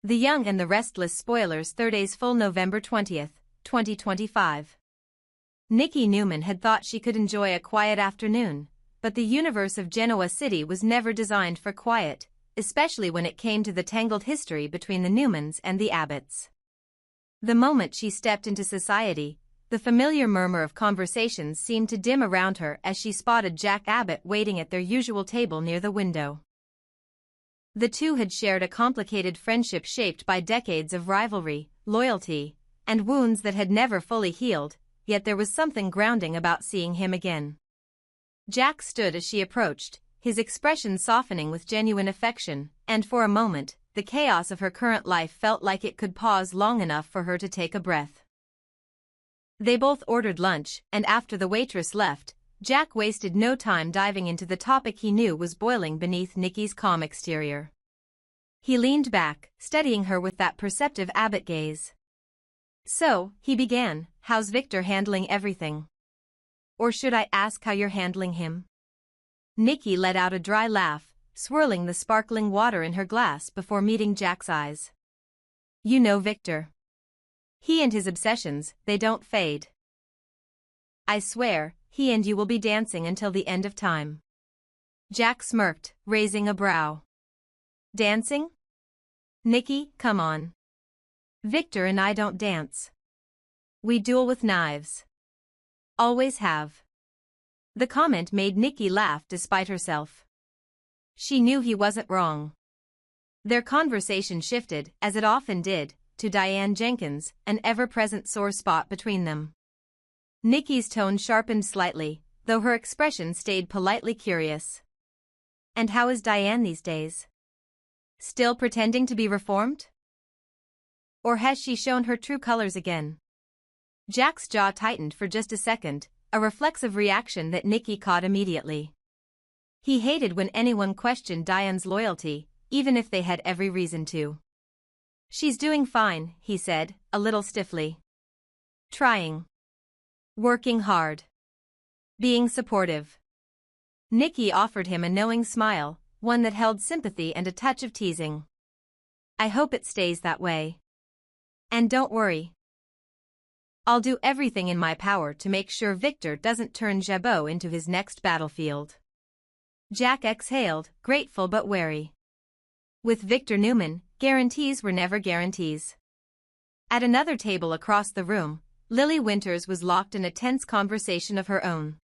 The Young and the Restless spoilers. Thurdays, full November 20th, 2025. Nikki Newman had thought she could enjoy a quiet afternoon, but the universe of Genoa City was never designed for quiet, especially when it came to the tangled history between the Newmans and the Abbotts. The moment she stepped into society, the familiar murmur of conversations seemed to dim around her as she spotted Jack Abbott waiting at their usual table near the window. The two had shared a complicated friendship shaped by decades of rivalry, loyalty, and wounds that had never fully healed, yet there was something grounding about seeing him again. Jack stood as she approached, his expression softening with genuine affection, and for a moment, the chaos of her current life felt like it could pause long enough for her to take a breath. They both ordered lunch, and after the waitress left, Jack wasted no time diving into the topic he knew was boiling beneath Nikki's calm exterior. He leaned back, studying her with that perceptive Abbott gaze. "So," he began, "how's Victor handling everything? Or should I ask how you're handling him?" Nikki let out a dry laugh, swirling the sparkling water in her glass before meeting Jack's eyes. "You know Victor. He and his obsessions, they don't fade. I swear, he and you will be dancing until the end of time." Jack smirked, raising a brow. "Dancing? Nikki, come on. Victor and I don't dance. We duel with knives. Always have." The comment made Nikki laugh despite herself. She knew he wasn't wrong. Their conversation shifted, as it often did, to Diane Jenkins, an ever-present sore spot between them. Nikki's tone sharpened slightly, though her expression stayed politely curious. "And how is Diane these days? Still pretending to be reformed? Or has she shown her true colors again?" Jack's jaw tightened for just a second, a reflexive reaction that Nikki caught immediately. He hated when anyone questioned Diane's loyalty, even if they had every reason to. "She's doing fine," he said, a little stiffly. "Trying. Working hard. Being supportive." Nikki offered him a knowing smile, one that held sympathy and a touch of teasing. "I hope it stays that way. And don't worry. I'll do everything in my power to make sure Victor doesn't turn Jabot into his next battlefield." Jack exhaled, grateful but wary. With Victor Newman, guarantees were never guarantees. At another table across the room, Lily Winters was locked in a tense conversation of her own.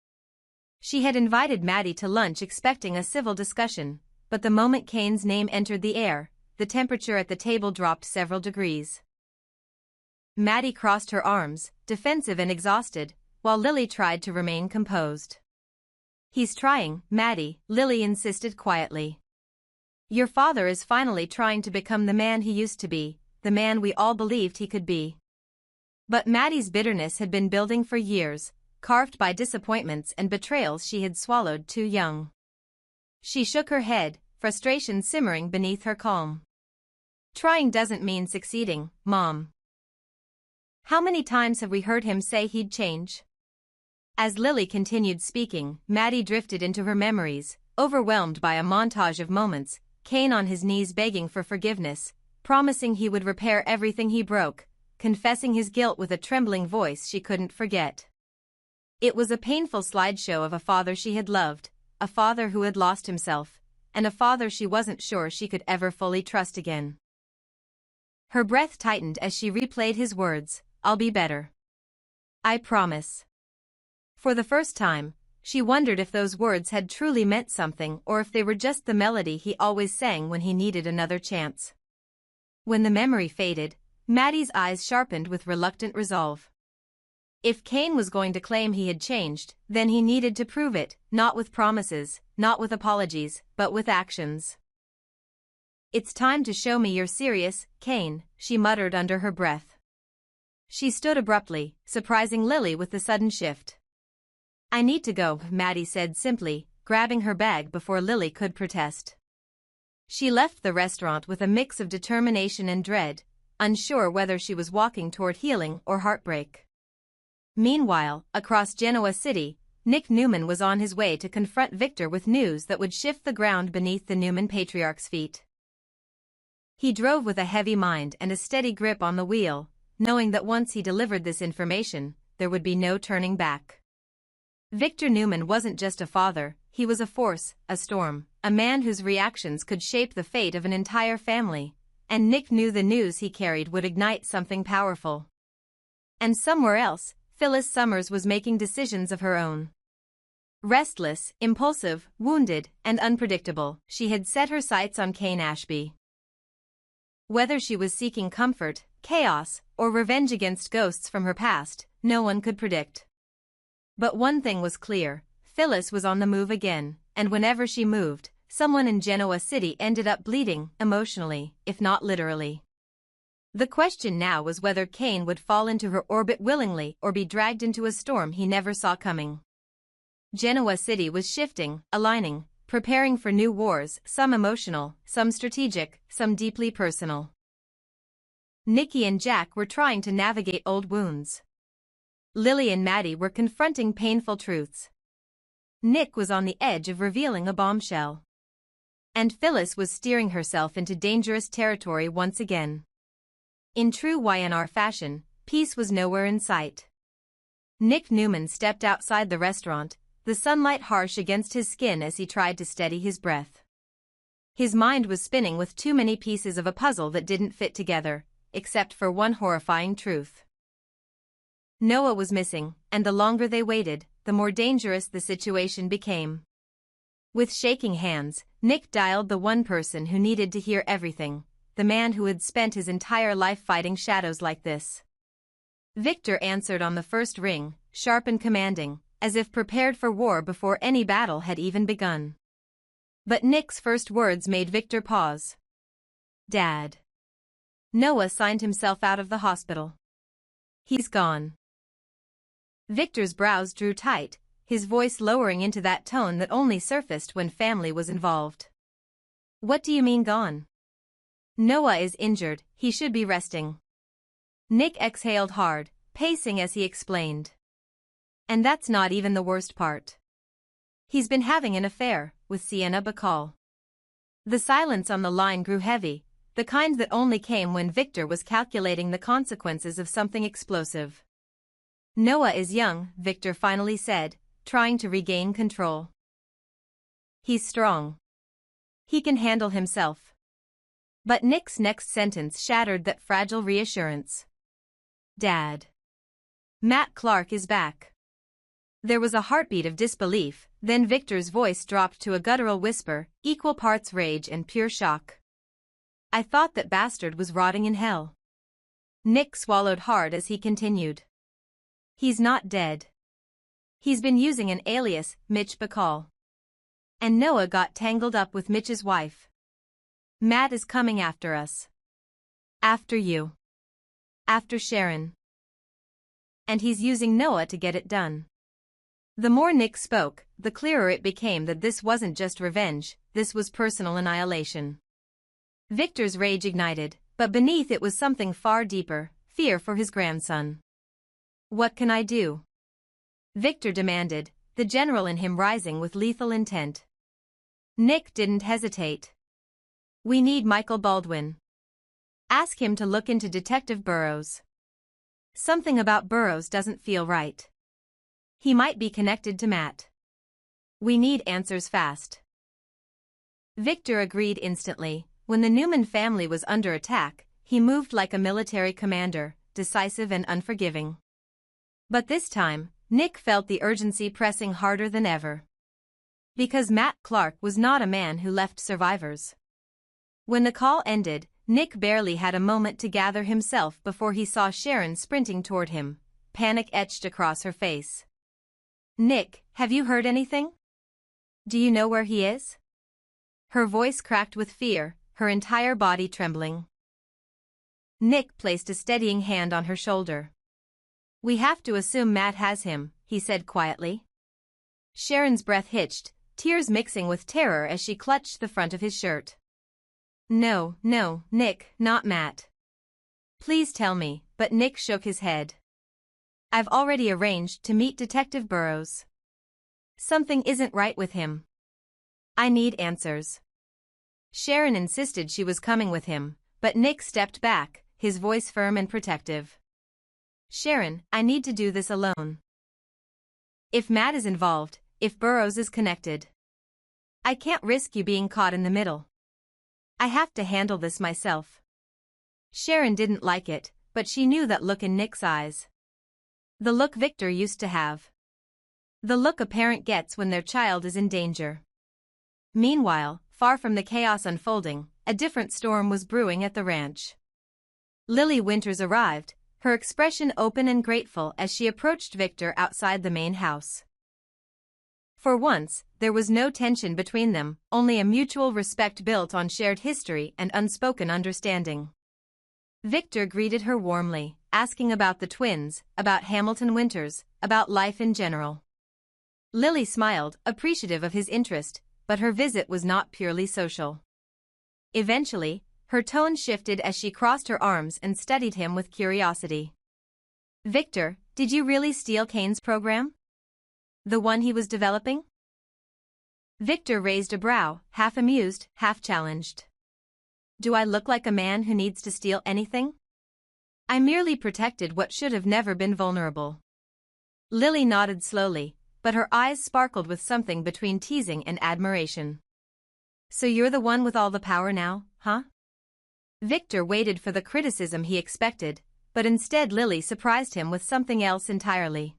She had invited Maddie to lunch expecting a civil discussion, but the moment Kane's name entered the air, the temperature at the table dropped several degrees. Maddie crossed her arms, defensive and exhausted, while Lily tried to remain composed. "He's trying, Maddie," Lily insisted quietly. "Your father is finally trying to become the man he used to be, the man we all believed he could be." But Maddie's bitterness had been building for years, carved by disappointments and betrayals she had swallowed too young. She shook her head, frustration simmering beneath her calm. "Trying doesn't mean succeeding, Mom. How many times have we heard him say he'd change?" As Lily continued speaking, Maddie drifted into her memories, overwhelmed by a montage of moments, Kane on his knees begging for forgiveness, promising he would repair everything he broke, confessing his guilt with a trembling voice she couldn't forget. It was a painful slideshow of a father she had loved, a father who had lost himself, and a father she wasn't sure she could ever fully trust again. Her breath tightened as she replayed his words, "I'll be better. I promise." For the first time, she wondered if those words had truly meant something or if they were just the melody he always sang when he needed another chance. When the memory faded, Maddie's eyes sharpened with reluctant resolve. If Kane was going to claim he had changed, then he needed to prove it, not with promises, not with apologies, but with actions. "It's time to show me you're serious, Kane," she muttered under her breath. She stood abruptly, surprising Lily with the sudden shift. "I need to go," Maddie said simply, grabbing her bag before Lily could protest. She left the restaurant with a mix of determination and dread, unsure whether she was walking toward healing or heartbreak. Meanwhile, across Genoa City, Nick Newman was on his way to confront Victor with news that would shift the ground beneath the Newman patriarch's feet. He drove with a heavy mind and a steady grip on the wheel, knowing that once he delivered this information, there would be no turning back. Victor Newman wasn't just a father, he was a force, a storm, a man whose reactions could shape the fate of an entire family, and Nick knew the news he carried would ignite something powerful. And somewhere else, Phyllis Summers was making decisions of her own. Restless, impulsive, wounded, and unpredictable, she had set her sights on Kane Ashby. Whether she was seeking comfort, chaos, or revenge against ghosts from her past, no one could predict. But one thing was clear, Phyllis was on the move again, and whenever she moved, someone in Genoa City ended up bleeding, emotionally, if not literally. The question now was whether Kane would fall into her orbit willingly or be dragged into a storm he never saw coming. Genoa City was shifting, aligning, preparing for new wars, some emotional, some strategic, some deeply personal. Nikki and Jack were trying to navigate old wounds. Lily and Maddie were confronting painful truths. Nick was on the edge of revealing a bombshell. And Phyllis was steering herself into dangerous territory once again. In true Y&R fashion, peace was nowhere in sight. Nick Newman stepped outside the restaurant, the sunlight harsh against his skin as he tried to steady his breath. His mind was spinning with too many pieces of a puzzle that didn't fit together, except for one horrifying truth. Noah was missing, and the longer they waited, the more dangerous the situation became. With shaking hands, Nick dialed the one person who needed to hear everything, the man who had spent his entire life fighting shadows like this. Victor answered on the first ring, sharp and commanding, as if prepared for war before any battle had even begun. But Nick's first words made Victor pause. "Dad." Noah signed himself out of the hospital. "He's gone." Victor's brows drew tight, his voice lowering into that tone that only surfaced when family was involved. "What do you mean gone?" "Noah is injured, he should be resting." Nick exhaled hard, pacing as he explained. "And that's not even the worst part. He's been having an affair with Sienna Bacall." The silence on the line grew heavy, the kind that only came when Victor was calculating the consequences of something explosive. "Noah is young," Victor finally said, trying to regain control. "He's strong. He can handle himself." But Nick's next sentence shattered that fragile reassurance. "Dad. Matt Clark is back." There was a heartbeat of disbelief, then Victor's voice dropped to a guttural whisper, equal parts rage and pure shock. "I thought that bastard was rotting in hell." Nick swallowed hard as he continued. "He's not dead. He's been using an alias, Mitch Bacall. And Noah got tangled up with Mitch's wife. Matt is coming after us. After you. After Sharon. And he's using Noah to get it done." The more Nick spoke, the clearer it became that this wasn't just revenge, this was personal annihilation. Victor's rage ignited, but beneath it was something far deeper, fear for his grandson. "What can I do?" Victor demanded, the general in him rising with lethal intent. Nick didn't hesitate. "We need Michael Baldwin. Ask him to look into Detective Burrows. Something about Burrows doesn't feel right. He might be connected to Matt. We need answers fast." Victor agreed instantly. When the Newman family was under attack, he moved like a military commander, decisive and unforgiving. But this time, Nick felt the urgency pressing harder than ever. Because Matt Clark was not a man who left survivors. When the call ended, Nick barely had a moment to gather himself before he saw Sharon sprinting toward him, panic etched across her face. "Nick, have you heard anything? Do you know where he is?" Her voice cracked with fear, her entire body trembling. Nick placed a steadying hand on her shoulder. "We have to assume Matt has him," he said quietly. Sharon's breath hitched, tears mixing with terror as she clutched the front of his shirt. No, Nick, not Matt. Please tell me," but Nick shook his head. "I've already arranged to meet Detective Burrows. Something isn't right with him. I need answers." Sharon insisted she was coming with him, But Nick stepped back, his voice firm and protective. Sharon, I need to do this alone. If Matt is involved, if Burroughs is connected, I can't risk you being caught in the middle. I have to handle this myself. Sharon didn't like it, but she knew that look in Nick's eyes. The look Victor used to have. The look a parent gets when their child is in danger. Meanwhile, far from the chaos unfolding, a different storm was brewing at the ranch. Lily Winters arrived, her expression open and grateful as she approached Victor outside the main house. For once, there was no tension between them, only a mutual respect built on shared history and unspoken understanding. Victor greeted her warmly, asking about the twins, about Hamilton Winters, about life in general. Lily smiled, appreciative of his interest, but her visit was not purely social. Eventually, her tone shifted as she crossed her arms and studied him with curiosity. Victor, did you really steal Kane's program? The one he was developing? Victor raised a brow, half amused, half challenged. Do I look like a man who needs to steal anything? I merely protected what should have never been vulnerable. Lily nodded slowly, but her eyes sparkled with something between teasing and admiration. So you're the one with all the power now, huh? Victor waited for the criticism he expected, but instead Lily surprised him with something else entirely.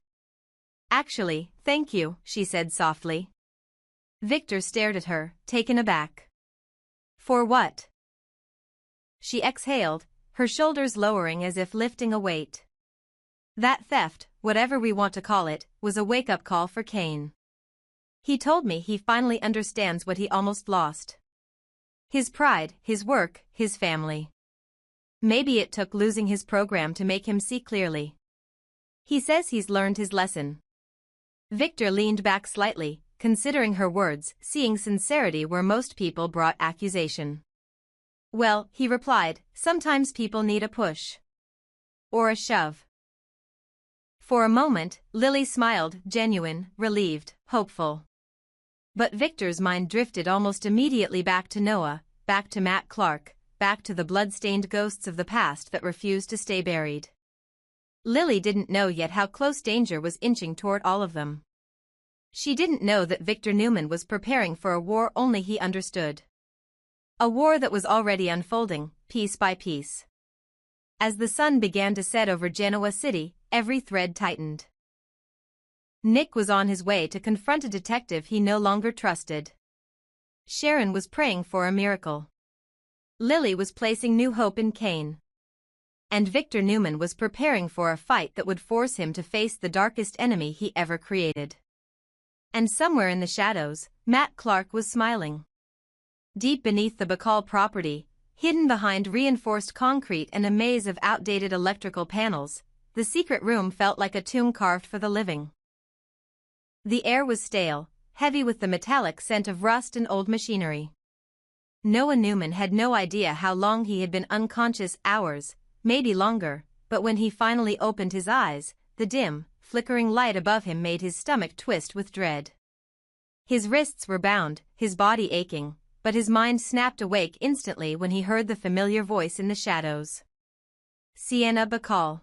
Actually, thank you, she said softly. Victor stared at her, taken aback. For what? She exhaled, her shoulders lowering as if lifting a weight. That theft, whatever we want to call it, was a wake-up call for Kane. He told me he finally understands what he almost lost. His pride, his work, his family. Maybe it took losing his program to make him see clearly. He says he's learned his lesson. Victor leaned back slightly, considering her words, seeing sincerity where most people brought accusation. Well, he replied, sometimes people need a push. Or a shove. For a moment, Lily smiled, genuine, relieved, hopeful. But Victor's mind drifted almost immediately back to Noah, back to Matt Clark, back to the blood-stained ghosts of the past that refused to stay buried. Lily didn't know yet how close danger was inching toward all of them. She didn't know that Victor Newman was preparing for a war only he understood. A war that was already unfolding, piece by piece. As the sun began to set over Genoa City, every thread tightened. Nick was on his way to confront a detective he no longer trusted. Sharon was praying for a miracle. Lily was placing new hope in Kane. And Victor Newman was preparing for a fight that would force him to face the darkest enemy he ever created. And somewhere in the shadows, Matt Clark was smiling. Deep beneath the Bacall property, hidden behind reinforced concrete and a maze of outdated electrical panels, the secret room felt like a tomb carved for the living. The air was stale, heavy with the metallic scent of rust and old machinery. Noah Newman had no idea how long he had been unconscious, hours, maybe longer, but when he finally opened his eyes, the dim, flickering light above him made his stomach twist with dread. His wrists were bound, his body aching, but his mind snapped awake instantly when he heard the familiar voice in the shadows. Sienna Bacall.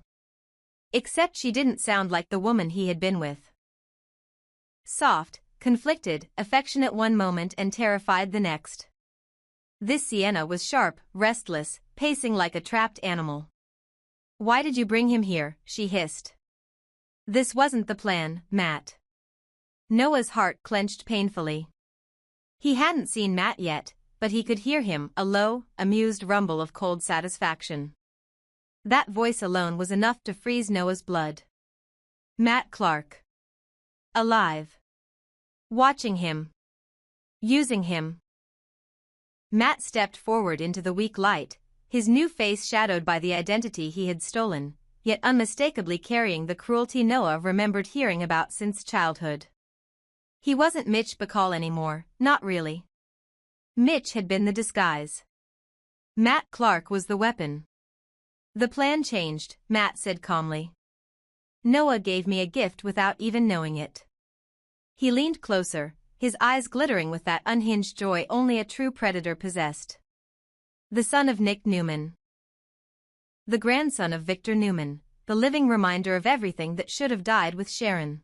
Except she didn't sound like the woman he had been with. Soft, conflicted, affectionate one moment and terrified the next. This Sienna was sharp, restless, pacing like a trapped animal. Why did you bring him here? She hissed. This wasn't the plan, Matt. Noah's heart clenched painfully. He hadn't seen Matt yet, but he could hear him, a low, amused rumble of cold satisfaction. That voice alone was enough to freeze Noah's blood. Matt Clark. Alive. Watching him. Using him. Matt stepped forward into the weak light, his new face shadowed by the identity he had stolen, yet unmistakably carrying the cruelty Noah remembered hearing about since childhood. He wasn't Mitch Bacall anymore, not really. Mitch had been the disguise. Matt Clark was the weapon. The plan changed, Matt said calmly. Noah gave me a gift without even knowing it. He leaned closer, his eyes glittering with that unhinged joy only a true predator possessed. The son of Nick Newman. The grandson of Victor Newman, the living reminder of everything that should have died with Sharon.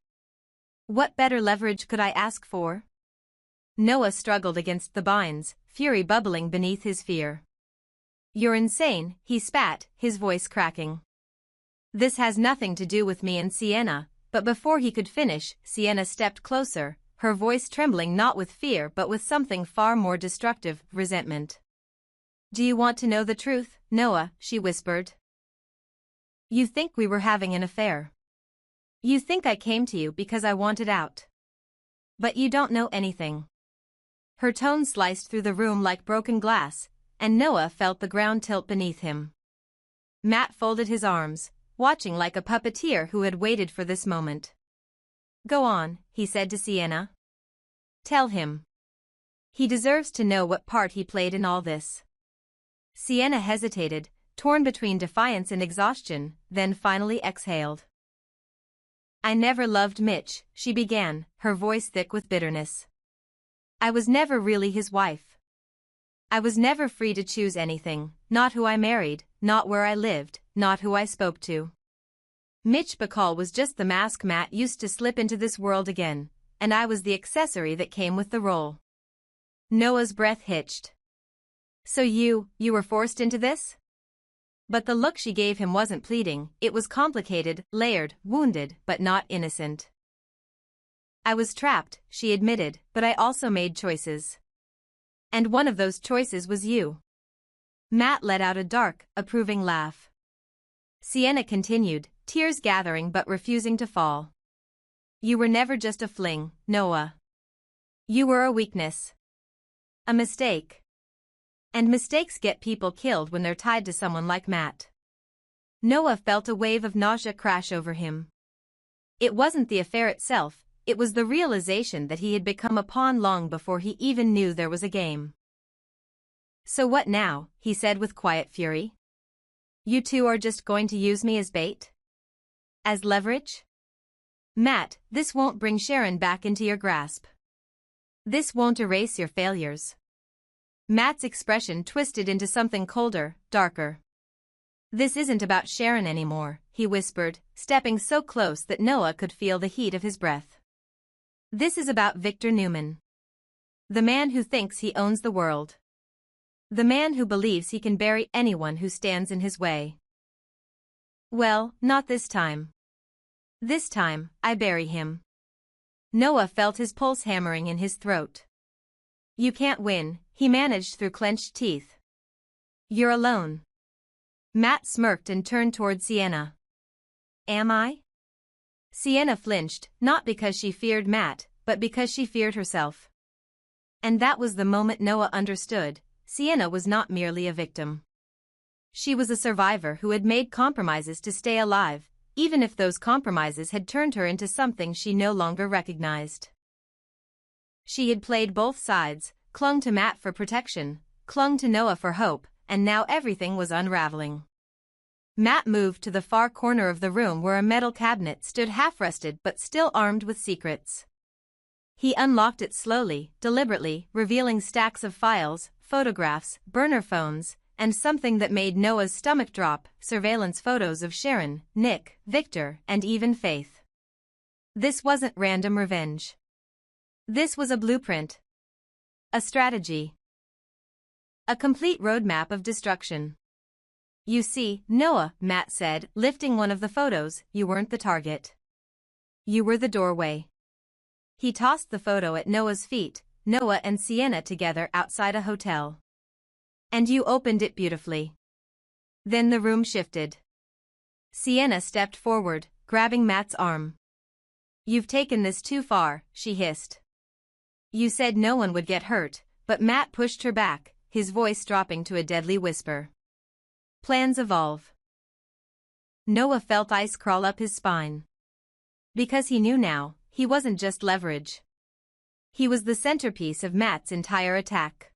What better leverage could I ask for? Noah struggled against the binds, fury bubbling beneath his fear. You're insane, he spat, his voice cracking. This has nothing to do with me and Sienna, but before he could finish, Sienna stepped closer, her voice trembling not with fear but with something far more destructive, resentment. Do you want to know the truth, Noah? She whispered. You think we were having an affair. You think I came to you because I wanted out. But you don't know anything. Her tone sliced through the room like broken glass, and Noah felt the ground tilt beneath him. Matt folded his arms, watching like a puppeteer who had waited for this moment. Go on, he said to Sienna. Tell him. He deserves to know what part he played in all this. Sienna hesitated, torn between defiance and exhaustion, then finally exhaled. I never loved Mitch, she began, her voice thick with bitterness. I was never really his wife. I was never free to choose anything, not who I married, not where I lived, not who I spoke to. Mitch Bacall was just the mask Matt used to slip into this world again, and I was the accessory that came with the role. Noah's breath hitched. So you were forced into this? But the look she gave him wasn't pleading, it was complicated, layered, wounded, but not innocent. I was trapped, she admitted, but I also made choices. And one of those choices was you. Matt let out a dark, approving laugh. Sienna continued, tears gathering but refusing to fall. You were never just a fling, Noah. You were a weakness. A mistake. And mistakes get people killed when they're tied to someone like Matt. Noah felt a wave of nausea crash over him. It wasn't the affair itself, it was the realization that he had become a pawn long before he even knew there was a game. So what now? He said with quiet fury. You two are just going to use me as bait? As leverage? Matt, this won't bring Sharon back into your grasp. This won't erase your failures. Matt's expression twisted into something colder, darker. This isn't about Sharon anymore, he whispered, stepping so close that Noah could feel the heat of his breath. This is about Victor Newman. The man who thinks he owns the world. The man who believes he can bury anyone who stands in his way. Well, not this time. This time, I bury him. Noah felt his pulse hammering in his throat. You can't win, he managed through clenched teeth. You're alone. Matt smirked and turned toward Sienna. Am I? Sienna flinched, not because she feared Matt, but because she feared herself. And that was the moment Noah understood, Sienna was not merely a victim. She was a survivor who had made compromises to stay alive, even if those compromises had turned her into something she no longer recognized. She had played both sides, clung to Matt for protection, clung to Noah for hope, and now everything was unraveling. Matt moved to the far corner of the room where a metal cabinet stood half-rusted but still armed with secrets. He unlocked it slowly, deliberately, revealing stacks of files, photographs, burner phones, and something that made Noah's stomach drop, surveillance photos of Sharon, Nick, Victor, and even Faith. This wasn't random revenge. This was a blueprint. A strategy. A complete roadmap of destruction. You see, Noah, Matt said, lifting one of the photos, you weren't the target. You were the doorway. He tossed the photo at Noah's feet, Noah and Sienna together outside a hotel. And you opened it beautifully. Then the room shifted. Sienna stepped forward, grabbing Matt's arm. You've taken this too far, she hissed. You said no one would get hurt, but Matt pushed her back, his voice dropping to a deadly whisper. Plans evolve. Noah felt ice crawl up his spine. Because he knew now, he wasn't just leverage. He was the centerpiece of Matt's entire attack.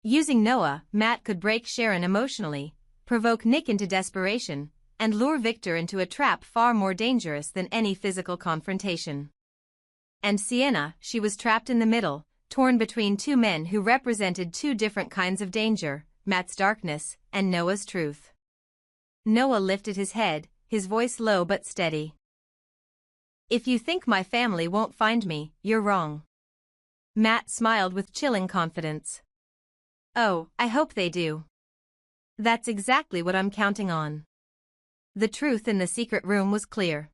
Using Noah, Matt could break Sharon emotionally, provoke Nick into desperation, and lure Victor into a trap far more dangerous than any physical confrontation. And Sienna, she was trapped in the middle, torn between two men who represented two different kinds of danger, Matt's darkness, and Noah's truth. Noah lifted his head, his voice low but steady. "If you think my family won't find me, you're wrong." Matt smiled with chilling confidence. "Oh, I hope they do. That's exactly what I'm counting on." The truth in the secret room was clear.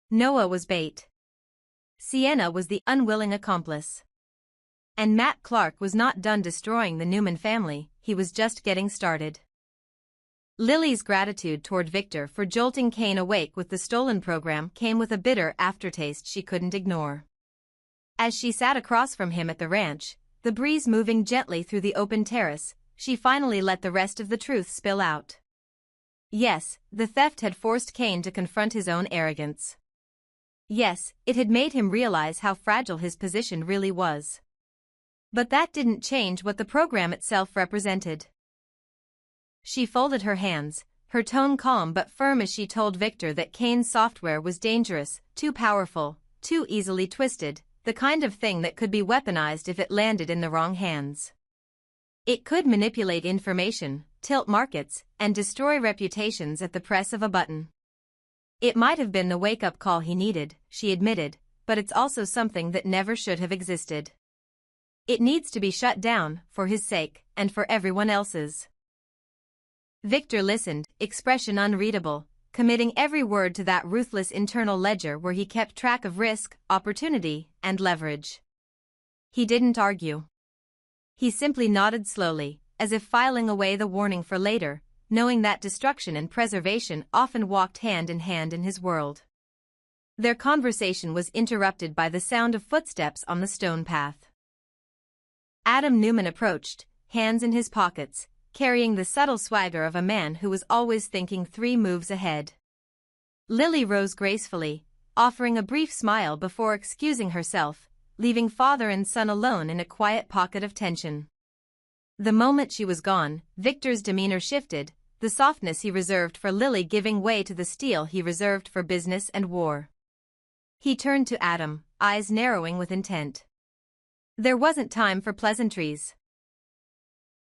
Noah was bait. Sienna was the unwilling accomplice. And Matt Clark was not done destroying the Newman family, he was just getting started. Lily's gratitude toward Victor for jolting Kane awake with the stolen program came with a bitter aftertaste she couldn't ignore. As she sat across from him at the ranch, the breeze moving gently through the open terrace, she finally let the rest of the truth spill out. Yes, the theft had forced Kane to confront his own arrogance. Yes, it had made him realize how fragile his position really was. But that didn't change what the program itself represented. She folded her hands, her tone calm but firm as she told Victor that Kane's software was dangerous, too powerful, too easily twisted, the kind of thing that could be weaponized if it landed in the wrong hands. It could manipulate information, tilt markets, and destroy reputations at the press of a button. It might have been the wake-up call he needed, she admitted, but it's also something that never should have existed. It needs to be shut down, for his sake, and for everyone else's. Victor listened, expression unreadable, committing every word to that ruthless internal ledger where he kept track of risk, opportunity, and leverage. He didn't argue. He simply nodded slowly, as if filing away the warning for later, knowing that destruction and preservation often walked hand in hand in his world. Their conversation was interrupted by the sound of footsteps on the stone path. Adam Newman approached, hands in his pockets, carrying the subtle swagger of a man who was always thinking 3 moves ahead. Lily rose gracefully, offering a brief smile before excusing herself, leaving father and son alone in a quiet pocket of tension. The moment she was gone, Victor's demeanor shifted, the softness he reserved for Lily giving way to the steel he reserved for business and war. He turned to Adam, eyes narrowing with intent. There wasn't time for pleasantries.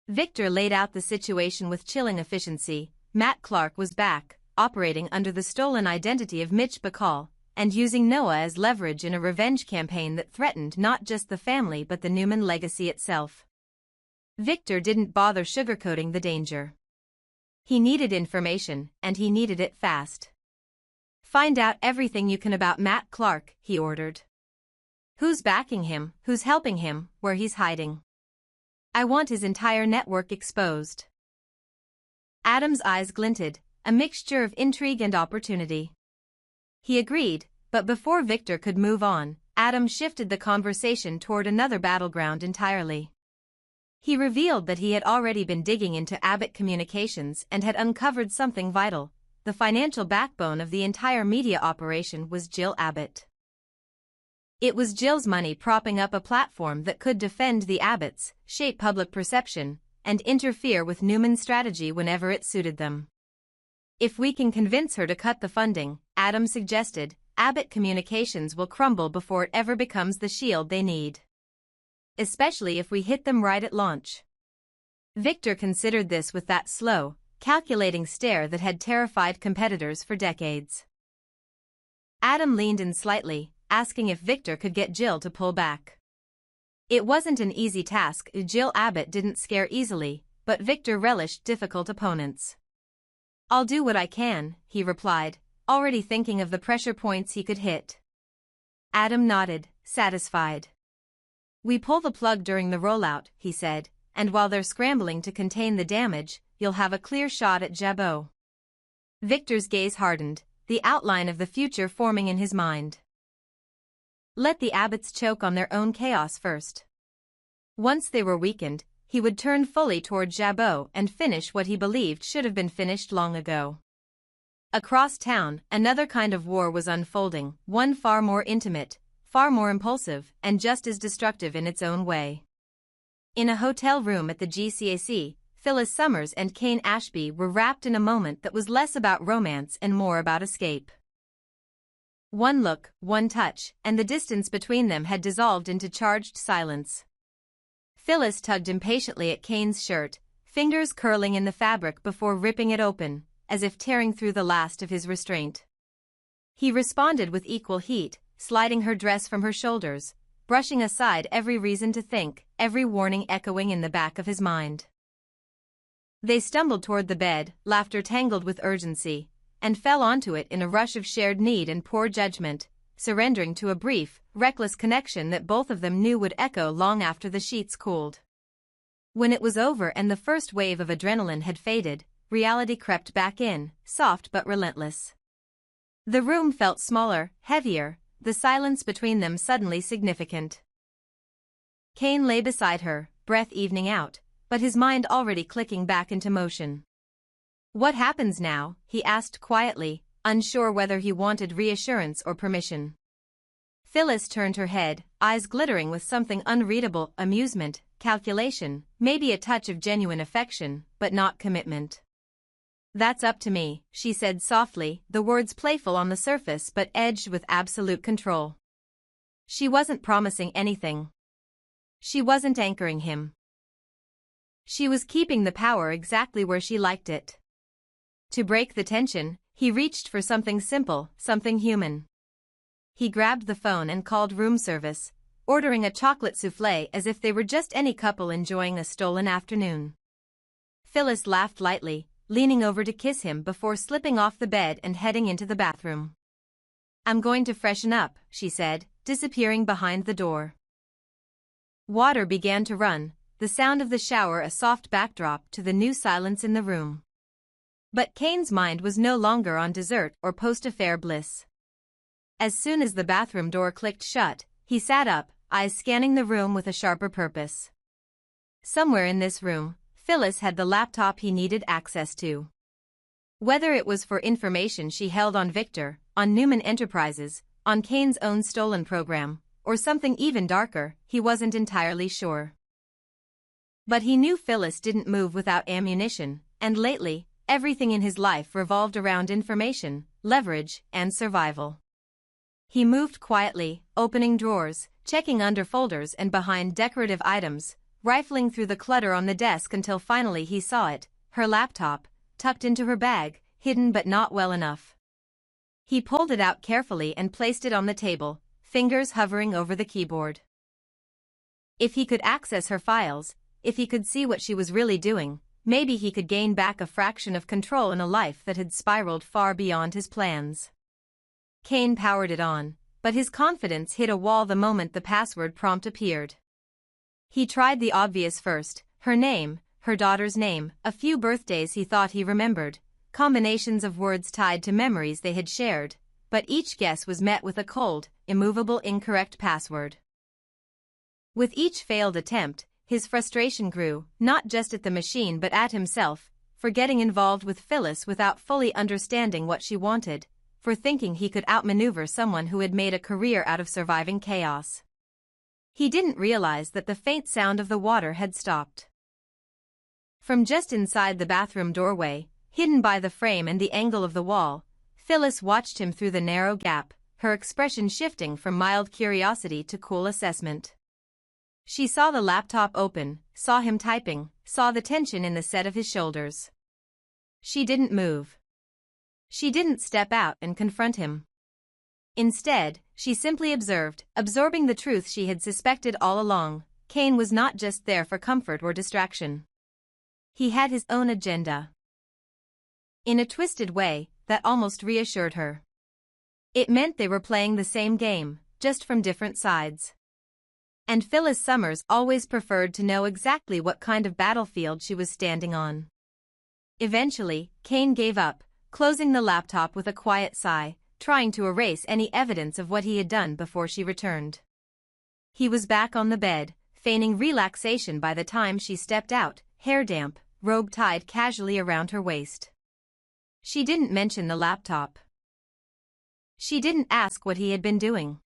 Victor laid out the situation with chilling efficiency. Matt Clark was back, operating under the stolen identity of Mitch Bacall, and using Noah as leverage in a revenge campaign that threatened not just the family but the Newman legacy itself. Victor didn't bother sugarcoating the danger. He needed information, and he needed it fast. "Find out everything you can about Matt Clark," he ordered. "Who's backing him, who's helping him, where he's hiding. I want his entire network exposed." Adam's eyes glinted, a mixture of intrigue and opportunity. He agreed, but before Victor could move on, Adam shifted the conversation toward another battleground entirely. He revealed that he had already been digging into Abbott Communications and had uncovered something vital. The financial backbone of the entire media operation was Jill Abbott. It was Jill's money propping up a platform that could defend the Abbotts, shape public perception, and interfere with Newman's strategy whenever it suited them. "If we can convince her to cut the funding," Adam suggested, "Abbott Communications will crumble before it ever becomes the shield they need. Especially if we hit them right at launch." Victor considered this with that slow, calculating stare that had terrified competitors for decades. Adam leaned in slightly, asking if Victor could get Jill to pull back. It wasn't an easy task. Jill Abbott didn't scare easily, but Victor relished difficult opponents. "I'll do what I can," he replied, already thinking of the pressure points he could hit. Adam nodded, satisfied. "We pull the plug during the rollout," he said, "and while they're scrambling to contain the damage, you'll have a clear shot at Jabot." Victor's gaze hardened, the outline of the future forming in his mind. Let the Abbotts choke on their own chaos first. Once they were weakened, he would turn fully toward Jabot and finish what he believed should have been finished long ago. Across town, another kind of war was unfolding, one far more intimate, far more impulsive, and just as destructive in its own way. In a hotel room at the GCAC, Phyllis Summers and Kane Ashby were wrapped in a moment that was less about romance and more about escape. One look, one touch, and the distance between them had dissolved into charged silence. Phyllis tugged impatiently at Kane's shirt, fingers curling in the fabric before ripping it open, as if tearing through the last of his restraint. He responded with equal heat, sliding her dress from her shoulders, brushing aside every reason to think, every warning echoing in the back of his mind. They stumbled toward the bed, laughter tangled with urgency, and fell onto it in a rush of shared need and poor judgment, surrendering to a brief, reckless connection that both of them knew would echo long after the sheets cooled. When it was over and the first wave of adrenaline had faded, reality crept back in, soft but relentless. The room felt smaller, heavier, the silence between them suddenly significant. Kane lay beside her, breath evening out, but his mind already clicking back into motion. "What happens now?" he asked quietly, unsure whether he wanted reassurance or permission. Phyllis turned her head, eyes glittering with something unreadable, amusement, calculation, maybe a touch of genuine affection, but not commitment. "That's up to me," she said softly, the words playful on the surface but edged with absolute control. She wasn't promising anything. She wasn't anchoring him. She was keeping the power exactly where she liked it. To break the tension, he reached for something simple, something human. He grabbed the phone and called room service, ordering a chocolate soufflé as if they were just any couple enjoying a stolen afternoon. Phyllis laughed lightly, leaning over to kiss him before slipping off the bed and heading into the bathroom. "I'm going to freshen up," she said, disappearing behind the door. Water began to run, the sound of the shower a soft backdrop to the new silence in the room. But Kane's mind was no longer on dessert or post-affair bliss. As soon as the bathroom door clicked shut, he sat up, eyes scanning the room with a sharper purpose. Somewhere in this room, Phyllis had the laptop he needed access to. Whether it was for information she held on Victor, on Newman Enterprises, on Kane's own stolen program, or something even darker, he wasn't entirely sure. But he knew Phyllis didn't move without ammunition, and lately, everything in his life revolved around information, leverage, and survival. He moved quietly, opening drawers, checking under folders and behind decorative items, rifling through the clutter on the desk until finally he saw it, her laptop, tucked into her bag, hidden but not well enough. He pulled it out carefully and placed it on the table, fingers hovering over the keyboard. If he could access her files, if he could see what she was really doing, maybe he could gain back a fraction of control in a life that had spiraled far beyond his plans. Kane powered it on, but his confidence hit a wall the moment the password prompt appeared. He tried the obvious first, her name, her daughter's name, a few birthdays he thought he remembered, combinations of words tied to memories they had shared, but each guess was met with a cold, immovable incorrect password. With each failed attempt, his frustration grew, not just at the machine but at himself, for getting involved with Phyllis without fully understanding what she wanted, for thinking he could outmaneuver someone who had made a career out of surviving chaos. He didn't realize that the faint sound of the water had stopped. From just inside the bathroom doorway, hidden by the frame and the angle of the wall, Phyllis watched him through the narrow gap, her expression shifting from mild curiosity to cool assessment. She saw the laptop open, saw him typing, saw the tension in the set of his shoulders. She didn't move. She didn't step out and confront him. Instead, she simply observed, absorbing the truth she had suspected all along. Kane was not just there for comfort or distraction. He had his own agenda. In a twisted way, that almost reassured her. It meant they were playing the same game, just from different sides. And Phyllis Summers always preferred to know exactly what kind of battlefield she was standing on. Eventually, Kane gave up, closing the laptop with a quiet sigh, trying to erase any evidence of what he had done before she returned. He was back on the bed, feigning relaxation by the time she stepped out, hair damp, robe tied casually around her waist. She didn't mention the laptop. She didn't ask what he had been doing.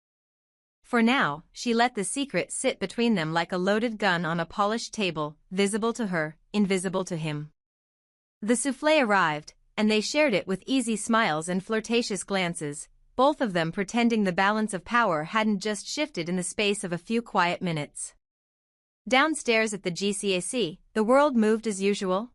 For now, she let the secret sit between them like a loaded gun on a polished table, visible to her, invisible to him. The soufflé arrived, and they shared it with easy smiles and flirtatious glances, both of them pretending the balance of power hadn't just shifted in the space of a few quiet minutes. Downstairs at the GCAC, the world moved as usual.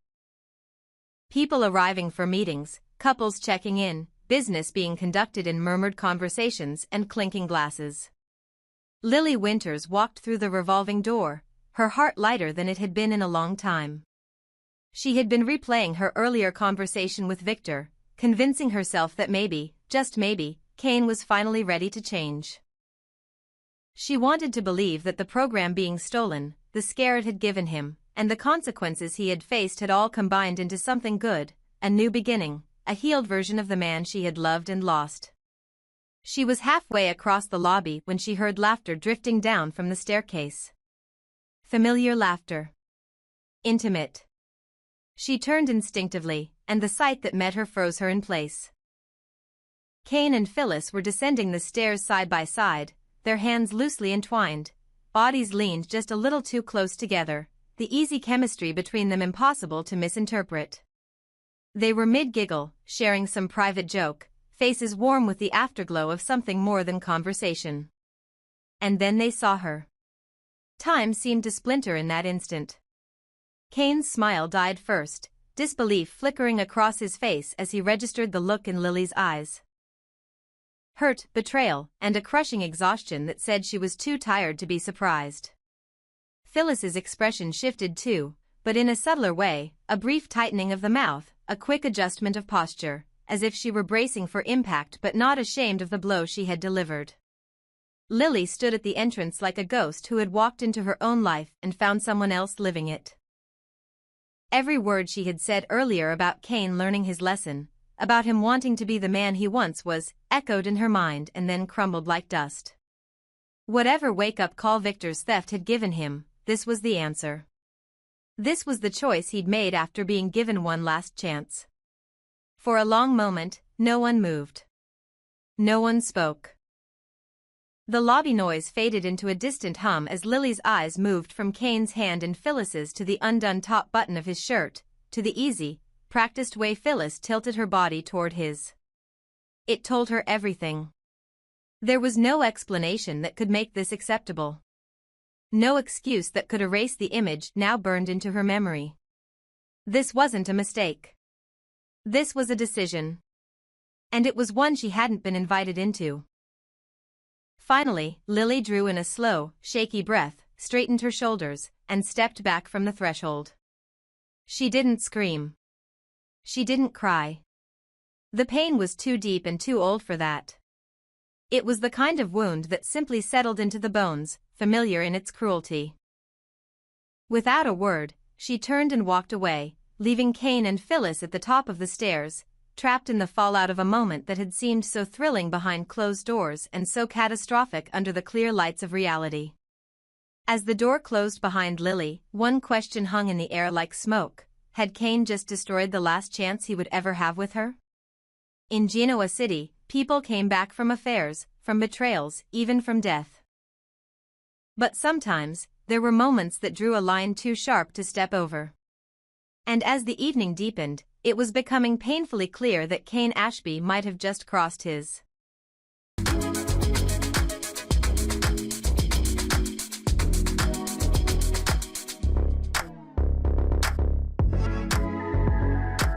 People arriving for meetings, couples checking in, business being conducted in murmured conversations and clinking glasses. Lily Winters walked through the revolving door, her heart lighter than it had been in a long time. She had been replaying her earlier conversation with Victor, convincing herself that maybe, just maybe, Kane was finally ready to change. She wanted to believe that the program being stolen, the scare it had given him, and the consequences he had faced had all combined into something good, a new beginning, a healed version of the man she had loved and lost. She was halfway across the lobby when she heard laughter drifting down from the staircase. Familiar laughter. Intimate. She turned instinctively, and the sight that met her froze her in place. Kane and Phyllis were descending the stairs side by side, their hands loosely entwined, bodies leaned just a little too close together, the easy chemistry between them impossible to misinterpret. They were mid-giggle, sharing some private joke, faces warm with the afterglow of something more than conversation. And then they saw her. Time seemed to splinter in that instant. Kane's smile died first, disbelief flickering across his face as he registered the look in Lily's eyes. Hurt, betrayal, and a crushing exhaustion that said she was too tired to be surprised. Phyllis's expression shifted too, but in a subtler way, a brief tightening of the mouth, a quick adjustment of posture, as if she were bracing for impact but not ashamed of the blow she had delivered. Lily stood at the entrance like a ghost who had walked into her own life and found someone else living it. Every word she had said earlier about Kane learning his lesson, about him wanting to be the man he once was, echoed in her mind and then crumbled like dust. Whatever wake-up call Victor's theft had given him, this was the answer. This was the choice he'd made after being given one last chance. For a long moment, no one moved. No one spoke. The lobby noise faded into a distant hum as Lily's eyes moved from Kane's hand and Phyllis's to the undone top button of his shirt, to the easy, practiced way Phyllis tilted her body toward his. It told her everything. There was no explanation that could make this acceptable. No excuse that could erase the image now burned into her memory. This wasn't a mistake. This was a decision. And it was one she hadn't been invited into. Finally, Lily drew in a slow, shaky breath, straightened her shoulders, and stepped back from the threshold. She didn't scream. She didn't cry. The pain was too deep and too old for that. It was the kind of wound that simply settled into the bones, familiar in its cruelty. Without a word, she turned and walked away, leaving Kane and Phyllis at the top of the stairs, trapped in the fallout of a moment that had seemed so thrilling behind closed doors and so catastrophic under the clear lights of reality. As the door closed behind Lily, one question hung in the air like smoke. Had Kane just destroyed the last chance he would ever have with her? In Genoa City, people came back from affairs, from betrayals, even from death. But sometimes, there were moments that drew a line too sharp to step over. And as the evening deepened, it was becoming painfully clear that Kane Ashby might have just crossed his.